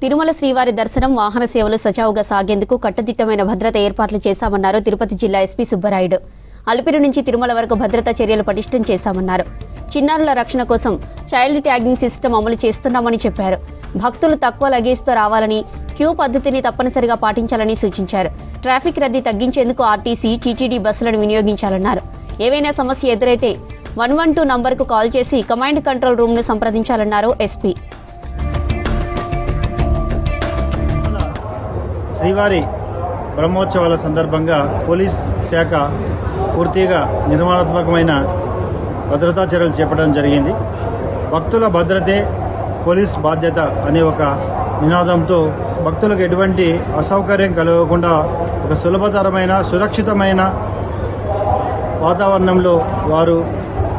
తిరుమల శ్రీవారి దర్శనం వాహన సేవలు సజావుగా సాగేందుకు కట్టుదిట్టమైన భద్రత ఏర్పాట్లు చేశామన్నారు తిరుపతి జిల్లా ఎస్పీ సుబ్బరాయుడు. అలిపిరి నుంచి తిరుమల వరకు భద్రతా చర్యలు పటిష్టం చేశామన్నారు. చిన్నారుల రక్షణ కోసం చైల్డ్ ట్యాగింగ్ సిస్టమ్ అమలు చేస్తున్నామని చెప్పారు. భక్తులు తక్కువ లగేజ్తో రావాలని, క్యూ పద్ధతిని తప్పనిసరిగా పాటించాలని సూచించారు. ట్రాఫిక్ రద్దీ తగ్గించేందుకు ఆర్టీసీ, టీటీడీ బస్సులను వినియోగించాలన్నారు. ఏవైనా సమస్య ఎదురైతే 112 నంబర్కు కాల్ చేసి కమాండ్ కంట్రోల్ రూమ్ను సంప్రదించాలన్నారు ఎస్పీ. శ్రీవారి బ్రహ్మోత్సవాల సందర్భంగా పోలీస్ శాఖ పూర్తిగా నిర్మాణాత్మకమైన భద్రతా చర్యలు చేపట్టడం జరిగింది. భక్తుల భద్రతే పోలీస్ బాధ్యత అనే ఒక నినాదంతో భక్తులకు ఎటువంటి అసౌకర్యం కలగకుండా ఒక సులభతరమైన సురక్షితమైన వాతావరణంలో వారు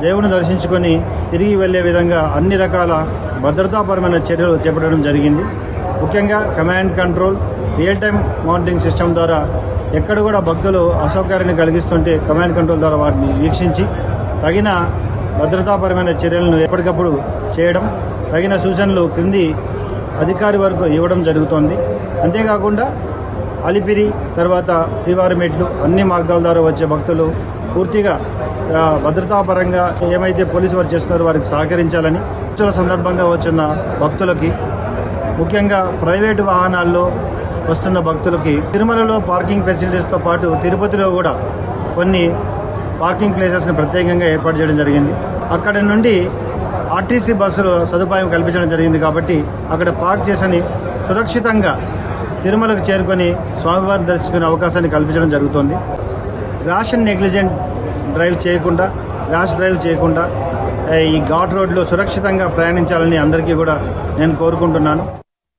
దేవుని దర్శించుకొని తిరిగి వెళ్ళే విధంగా అన్ని రకాల భద్రతాపరమైన చర్యలు చేపట్టడం జరిగింది. ముఖ్యంగా command control, real time monitoring system ద్వారా ఎక్కడ కూడా భక్తులు అసౌకర్యాన్ని కలిగిస్తుంటే కమాండ్ కంట్రోల్ ద్వారా వాటిని వీక్షించి తగిన భద్రతాపరమైన చర్యలను ఎప్పటికప్పుడు చేయడం, తగిన సూచనలు క్రింది అధికారి వరకు ఇవ్వడం జరుగుతోంది. అంతేకాకుండా అలిపిరి తర్వాత శ్రీవారి మెట్లు అన్ని మార్గాల ద్వారా వచ్చే భక్తులు పూర్తిగా భద్రతాపరంగా ఏమైతే పోలీసు వారు చేస్తున్నారో వారికి సహకరించాలని ఉత్సవాల సందర్భంగా వచ్చిన భక్తులకి, ముఖ్యంగా ప్రైవేటు వాహనాల్లో వస్తున్న భక్తులకి తిరుమలలో పార్కింగ్ ఫెసిలిటీస్తో పాటు తిరుపతిలో కూడా కొన్ని పార్కింగ్ ప్లేసెస్ని ప్రత్యేకంగా ఏర్పాటు చేయడం జరిగింది. అక్కడి నుండి ఆర్టీసీ బస్సులు సదుపాయం కల్పించడం జరిగింది. కాబట్టి అక్కడ పార్క్ చేసి సురక్షితంగా తిరుమలకు చేరుకొని స్వామివారిని దర్శించుకునే అవకాశాన్ని కల్పించడం జరుగుతుంది. ర్యాష్ అండ్ నెగ్లిజెంట్ డ్రైవ్ చేయకుండా ఈ ఘాట్ రోడ్లో సురక్షితంగా ప్రయాణించాలని అందరికీ కూడా నేను కోరుకుంటున్నాను.